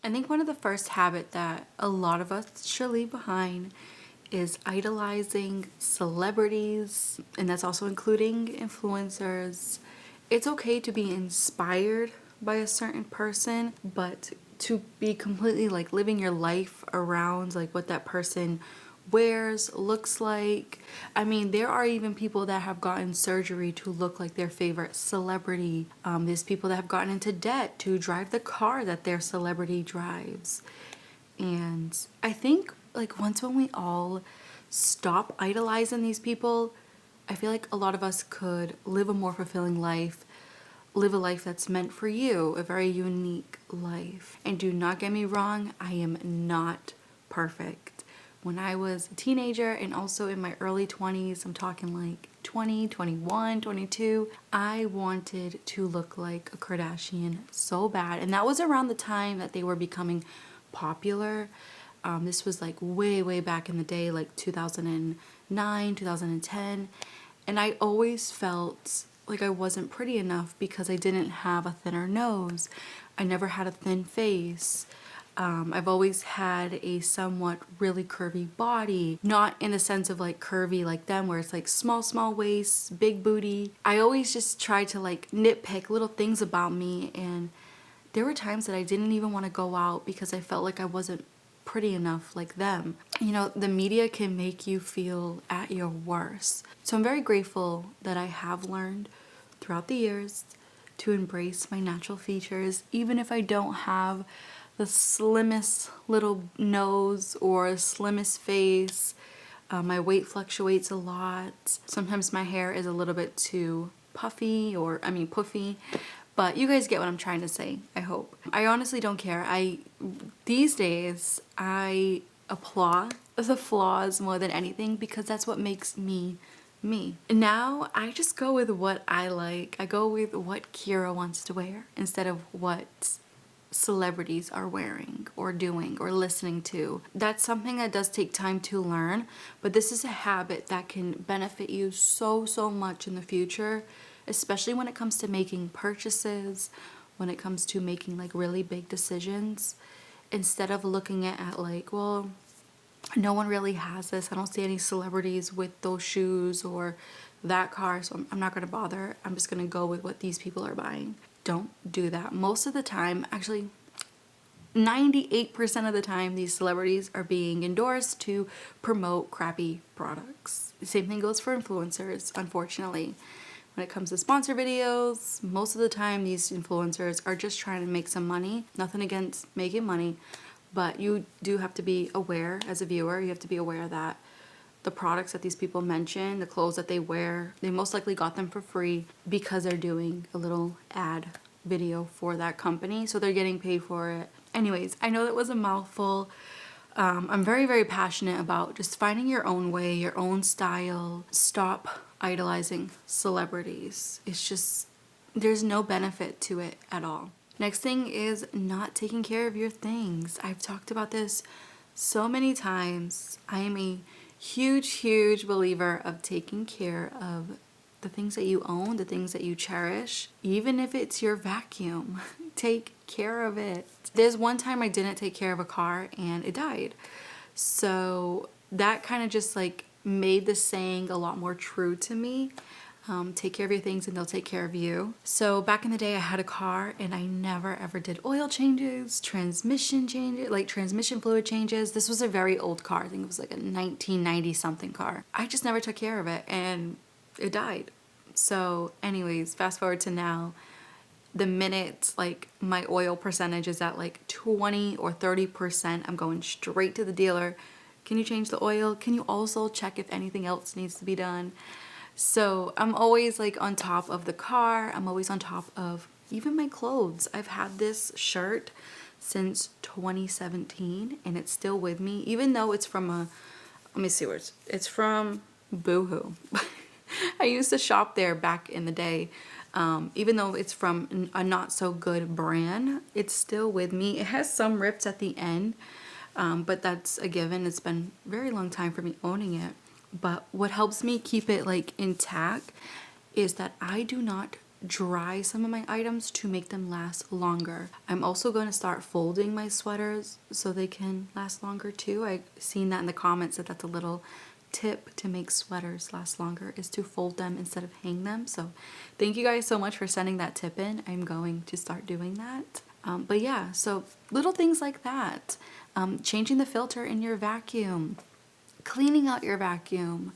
I think one of the first habits that a lot of us should leave behind is idolizing celebrities, and that's also including influencers. It's okay to be inspired by a certain person, but to be completely like living your life around like what that person wears, looks like. I mean, there are even people that have gotten surgery to look like their favorite celebrity. There's people that have gotten into debt to drive the car that their celebrity drives. And I think like once when we all stop idolizing these people, I feel like a lot of us could live a more fulfilling life, live a life that's meant for you, a very unique life. And do not get me wrong, I am not perfect. When I was a teenager and also in my early 20s, I'm talking like 20, 21, 22, I wanted to look like a Kardashian so bad. And that was around the time that they were becoming popular. This was like way back in the day, like 2009, 2010. And I always felt like I wasn't pretty enough because I didn't have a thinner nose. I never had a thin face. I've always had a somewhat really curvy body, not in the sense of like curvy like them where it's like small waist, big booty. I always just tried to like nitpick little things about me, and there were times that I didn't even want to go out because I felt like I wasn't pretty enough like them. You know, the media can make you feel at your worst. So I'm very grateful that I have learned throughout the years to embrace my natural features, even if I don't have the slimmest little nose or slimmest face. My weight fluctuates a lot. Sometimes my hair is a little bit too puffy, puffy. But you guys get what I'm trying to say, I hope. I honestly don't care. These days, I applaud the flaws more than anything because that's what makes me me. Now, I just go with what I like. I go with what Kira wants to wear instead of what celebrities are wearing or doing or listening to. That's something that does take time to learn, but this is a habit that can benefit you so much in the future, especially when it comes to making purchases, when it comes to making like really big decisions. Instead of looking at like, well, no one really has this, I don't see any celebrities with those shoes or that car, so I'm not going to bother. I'm just going to go with what these people are buying. Don't do that. Most of the time, actually 98% of the time, these celebrities are being endorsed to promote crappy products. The same thing goes for influencers, unfortunately. When it comes to sponsor videos, most of the time these influencers are just trying to make some money. Nothing against making money, but you do have to be aware as a viewer. You have to be aware that the products that these people mention, the clothes that they wear, they most likely got them for free because they're doing a little ad video for that company, so they're getting paid for it. Anyways, I know that was a mouthful. I'm very passionate about just finding your own way, your own style. Stop idolizing celebrities. It's just, there's no benefit to it at all. Next thing is not taking care of your things. I've talked about this so many times. I am a huge believer of taking care of the things that you own, the things that you cherish. Even if it's your vacuum, take care of it. There's one time I didn't take care of a car and it died. So that kind of just like made the saying a lot more true to me. Take care of your things and they'll take care of you. So back in the day I had a car and I never ever did oil changes, transmission changes, like transmission fluid changes. This was a very old car. I think it was like a 1990 something car. I just never took care of it and it died. So anyways, fast forward to now. The minute like my oil percentage is at like 20 or 30%, I'm going straight to the dealer. Can you change the oil? Can you also check if anything else needs to be done? So I'm always like on top of the car. I'm always on top of even my clothes. I've had this shirt since 2017 and it's still with me, even though it's from let me see where it's from Boohoo. I used to shop there back in the day. Even though it's from a not so good brand, it's still with me. It has some rips at the end, but that's a given. It's been a very long time for me owning it. But what helps me keep it like intact is that I do not dry some of my items to make them last longer. I'm also going to start folding my sweaters so they can last longer too. I've seen that in the comments that that's a little tip to make sweaters last longer, is to fold them instead of hang them. So thank you guys so much for sending that tip in. I'm going to start doing that. But yeah, so little things like that. Changing the filter in your vacuum, cleaning out your vacuum.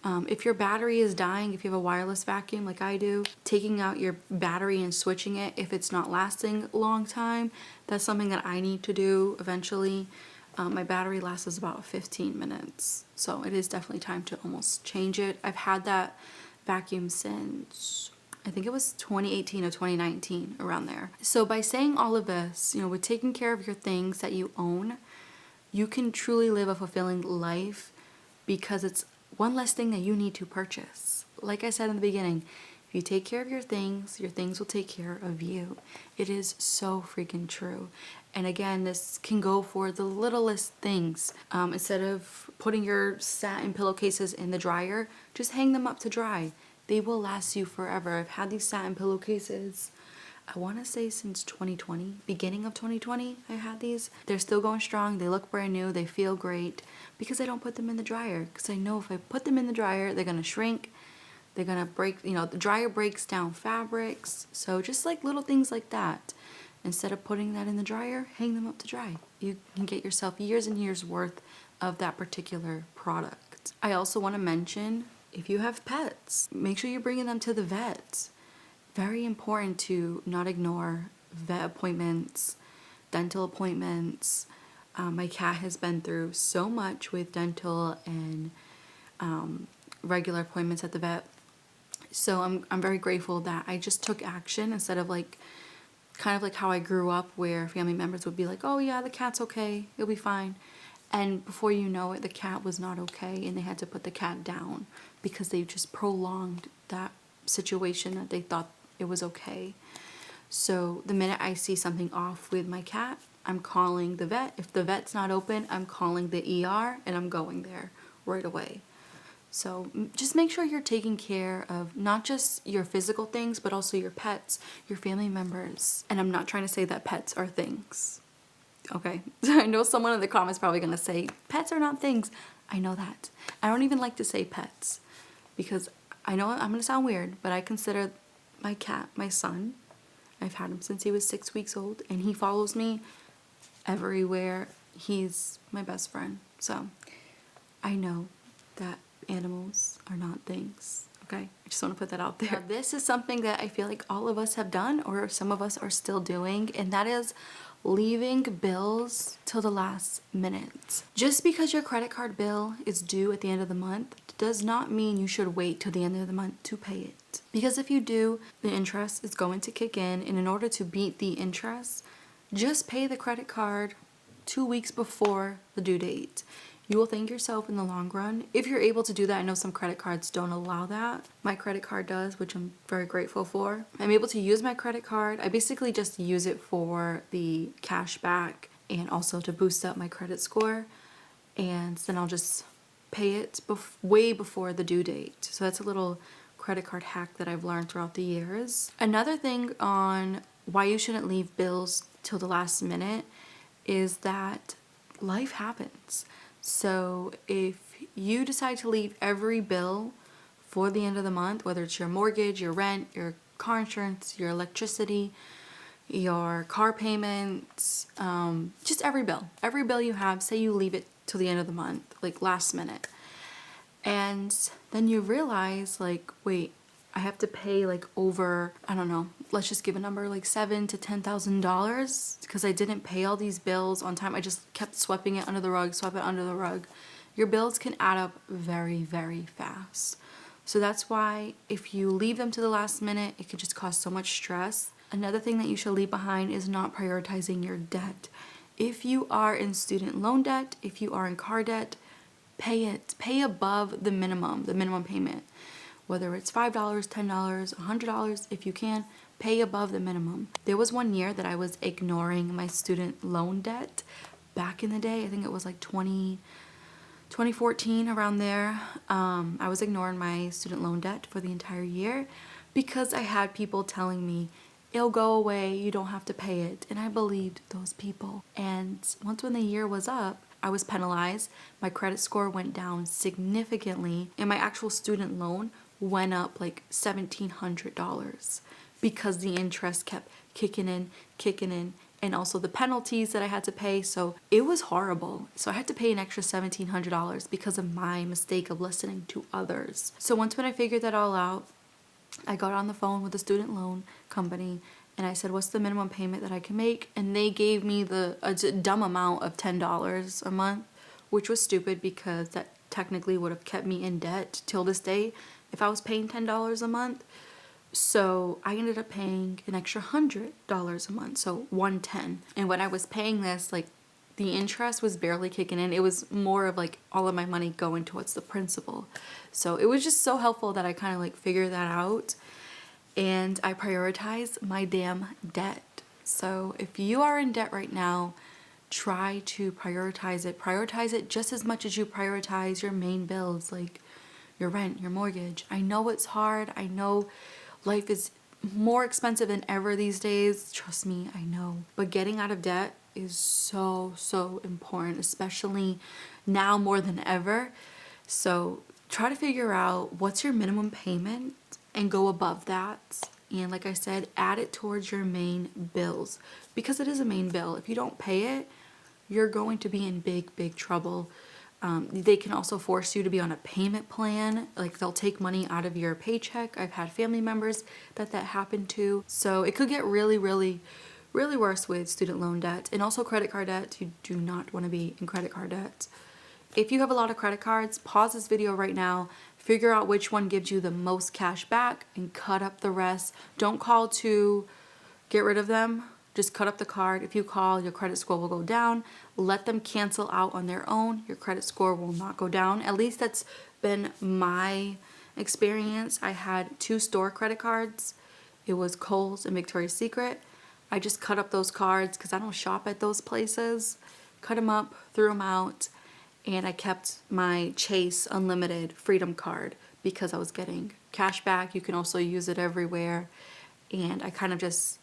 If your battery is dying, if you have a wireless vacuum like I do, taking out your battery and switching it if it's not lasting a long time. That's something that I need to do eventually. My battery lasts about 15 minutes, so it is definitely time to almost change it. I've had that vacuum since, I think it was 2018 or 2019, around there. So by saying all of this, you know, with taking care of your things that you own, you can truly live a fulfilling life because it's one less thing that you need to purchase. Like I said in the beginning, if you take care of your things will take care of you. It is so freaking true. And again, this can go for the littlest things. Instead of putting your satin pillowcases in the dryer, just hang them up to dry. They will last you forever. I've had these satin pillowcases, I want to say since 2020, beginning of 2020, I had these. They're still going strong. They look brand new. They feel great because I don't put them in the dryer. Because I know if I put them in the dryer, they're going to shrink. They're going to break, you know, the dryer breaks down fabrics. So just like little things like that. Instead of putting that in the dryer, hang them up to dry. You can get yourself years and years worth of that particular product. I also want to mention, if you have pets, make sure you're bringing them to the vet. Very important to not ignore vet appointments, dental appointments. My cat has been through so much with dental and regular appointments at the vet. So I'm very grateful that I just took action instead of like, kind of like how I grew up where family members would be like, oh yeah, the cat's okay, it'll be fine. And before you know it, the cat was not okay and they had to put the cat down because they just prolonged that situation that they thought it was okay. So the minute I see something off with my cat, I'm calling the vet. If the vet's not open, I'm calling the ER and I'm going there right away. So just make sure you're taking care of not just your physical things, but also your pets, your family members. And I'm not trying to say that pets are things. Okay, I know someone in the comments probably going to say, pets are not things. I know that. I don't even like to say pets because I know I'm going to sound weird, but I consider my cat my son. I've had him since he was 6 weeks old and he follows me everywhere. He's my best friend. So I know that animals are not things. Okay, I just want to put that out there. Now, this is something that I feel like all of us have done, or some of us are still doing, and that is leaving bills till the last minute. Just because your credit card bill is due at the end of the month does not mean you should wait till the end of the month to pay it. Because if you do, the interest is going to kick in, and in order to beat the interest, just pay the credit card 2 weeks before the due date. You will thank yourself in the long run. If you're able to do that, I know some credit cards don't allow that. My credit card does, which I'm very grateful for. I'm able to use my credit card. I basically just use it for the cash back and also to boost up my credit score. And then I'll just pay it way before the due date. So that's a little credit card hack that I've learned throughout the years. Another thing on why you shouldn't leave bills till the last minute is that life happens. So if you decide to leave every bill for the end of the month, whether it's your mortgage, your rent, your car insurance, your electricity, your car payments, just every bill you have, say you leave it till the end of the month, like last minute. And then you realize like, wait, I have to pay like over, I don't know, let's just give a number, like $7,000 to $10,000 because I didn't pay all these bills on time. I just kept sweeping it under the rug, sweep it under the rug. Your bills can add up very, very fast. So that's why if you leave them to the last minute, it could just cause so much stress. Another thing that you should leave behind is not prioritizing your debt. If you are in student loan debt, if you are in car debt, pay it. Pay above the minimum payment. Whether it's $5, $10, $100, if you can, pay above the minimum. There was one year that I was ignoring my student loan debt. Back in the day, I think it was like 2014, around there. I was ignoring my student loan debt for the entire year because I had people telling me, it'll go away, you don't have to pay it. And I believed those people. And once when the year was up, I was penalized. My credit score went down significantly, and my actual student loan went up like $1,700 because the interest kept kicking in, and also the penalties that I had to pay. So it was horrible. So I had to pay an extra $1,700 because of my mistake of listening to others. So once when I figured that all out, I got on the phone with the student loan company and I said, what's the minimum payment that I can make? And they gave me a dumb amount of $10 a month, which was stupid because that technically would have kept me in debt till this day if I was paying $10 a month. So I ended up paying an extra $100 a month, so $110. And when I was paying this, like, the interest was barely kicking in. It was more of like all of my money going towards the principal. So it was just so helpful that I kind of like figured that out, and I prioritize my damn debt. So if you are in debt right now, try to prioritize it. Prioritize it just as much as you prioritize your main bills, like your rent, your mortgage. I know it's hard. I know life is more expensive than ever these days. Trust me, I know. But getting out of debt is so important, especially now more than ever. So try to figure out what's your minimum payment and go above that. And like I said, add it towards your main bills, because it is a main bill. If you don't pay it, you're going to be in big trouble. They can also force you to be on a payment plan. Like, they'll take money out of your paycheck. I've had family members that happened to. So it could get really worse with student loan debt, and also credit card debt. You do not want to be in credit card debt. If you have a lot of credit cards, pause this video right now, figure out which one gives you the most cash back, and cut up the rest. Don't call to get rid of them. Just cut up the card. If you call, your credit score will go down. Let them cancel out on their own. Your credit score will not go down. At least that's been my experience. I had 2 store credit cards. It was Kohl's and Victoria's Secret. I just cut up those cards because I don't shop at those places. Cut them up, threw them out, and I kept my Chase Unlimited Freedom card because I was getting cash back. You can also use it everywhere. And I kind of just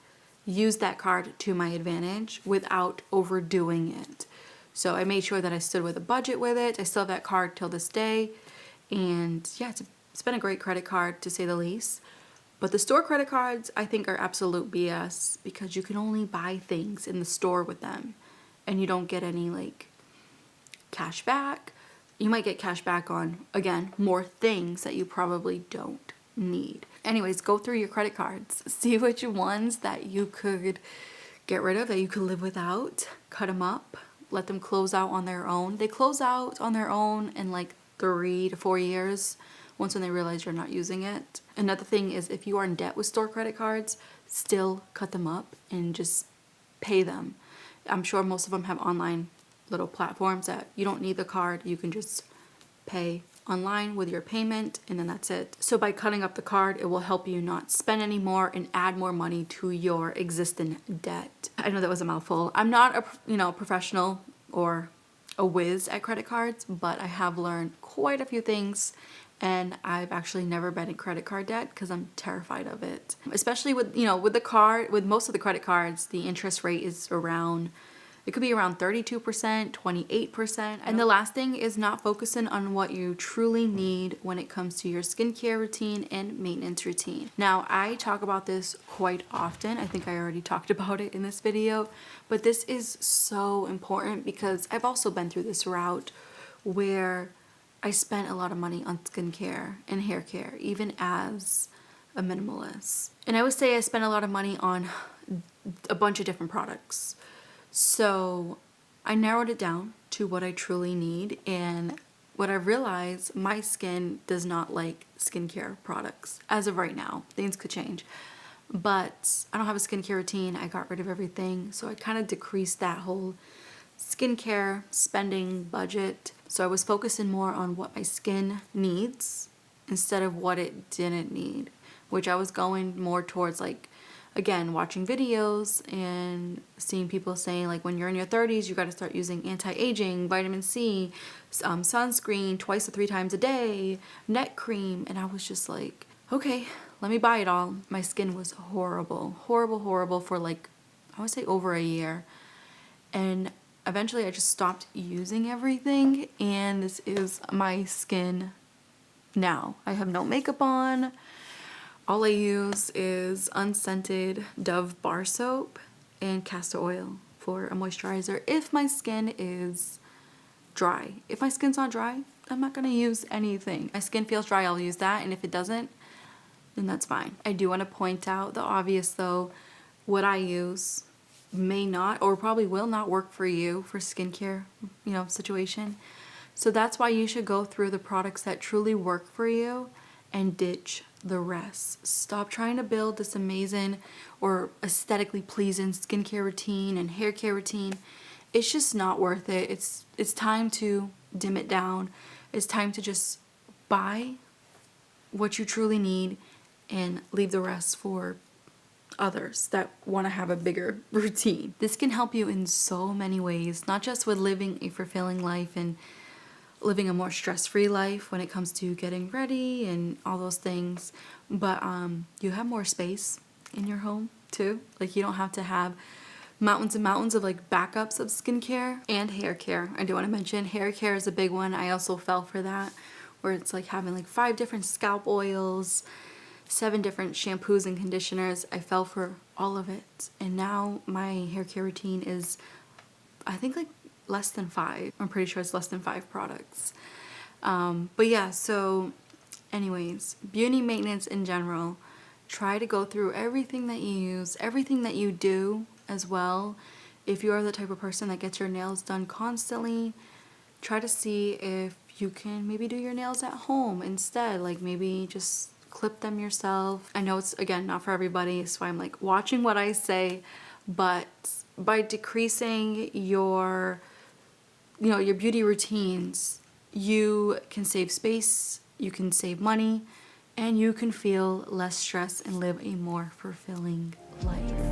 used that card to my advantage without overdoing it. So I made sure that I stood with a budget with it. I still have that card till this day. And yeah, it's been a great credit card to say the least. But the store credit cards, I think, are absolute BS because you can only buy things in the store with them and you don't get any like cash back. You might get cash back on, again, more things that you probably don't need. Anyways, go through your credit cards, see which ones that you could get rid of, that you could live without, cut them up, let them close out on their own. They close out on their own in like 3 to 4 years once when they realize you're not using it. Another thing is, if you are in debt with store credit cards, still cut them up and just pay them. I'm sure most of them have online little platforms that you don't need the card. You can just pay online with your payment, and then that's it. So by cutting up the card, it will help you not spend any more and add more money to your existing debt. I know that was a mouthful. I'm not a professional or a whiz at credit cards, but I have learned quite a few things, and I've actually never been in credit card debt because I'm terrified of it. Especially with with most of the credit cards, the interest rate is around, it could be around 32%, 28%. And the last thing is not focusing on what you truly need when it comes to your skincare routine and maintenance routine. Now, I talk about this quite often. I think I already talked about it in this video, but this is so important because I've also been through this route where I spent a lot of money on skincare and hair care, even as a minimalist. And I would say I spent a lot of money on a bunch of different products. So I narrowed it down to what I truly need, and what I realized, my skin does not like skincare products as of right now. Things could change, but I don't have a skincare routine. I got rid of everything, so I kind of decreased that whole skincare spending budget. So I was focusing more on what my skin needs instead of what it didn't need, which I was going more towards, like, again, watching videos and seeing people saying, like, when you're in your 30s, you got to start using anti-aging, vitamin C, sunscreen 2 to 3 times a day, neck cream. And I was just like, okay, let me buy it all. My skin was horrible, horrible, horrible for like, I would say over a year. And eventually I just stopped using everything, and this is my skin now. I have no makeup on. All I use is unscented Dove bar soap and castor oil for a moisturizer if my skin is dry. If my skin's not dry, I'm not gonna use anything. My skin feels dry, I'll use that, and if it doesn't, then that's fine. I do want to point out the obvious though. What I use may not or probably will not work for you for skincare, situation. So that's why you should go through the products that truly work for you and ditch the rest. Stop trying to build this amazing or aesthetically pleasing skincare routine and hair care routine. It's just not worth it. It's time to dim it down. It's time to just buy what you truly need and leave the rest for others that want to have a bigger routine. This can help you in so many ways, not just with living a fulfilling life and living a more stress-free life when it comes to getting ready and all those things, but you have more space in your home too. Like, you don't have to have mountains and mountains of like backups of skincare and hair care. I do want to mention hair care is a big one. I also fell for that, where it's like having like 5 different scalp oils, 7 different shampoos and conditioners. I fell for all of it, and now my hair care routine is, I think, like less than 5. I'm pretty sure it's less than 5 products. But yeah, so anyways, beauty maintenance in general, try to go through everything that you use, everything that you do as well. If you are the type of person that gets your nails done constantly, try to see if you can maybe do your nails at home instead. Like, maybe just clip them yourself. I know it's, again, not for everybody, so I'm like watching what I say, but by decreasing your your beauty routines, you can save space, you can save money, and you can feel less stress and live a more fulfilling life.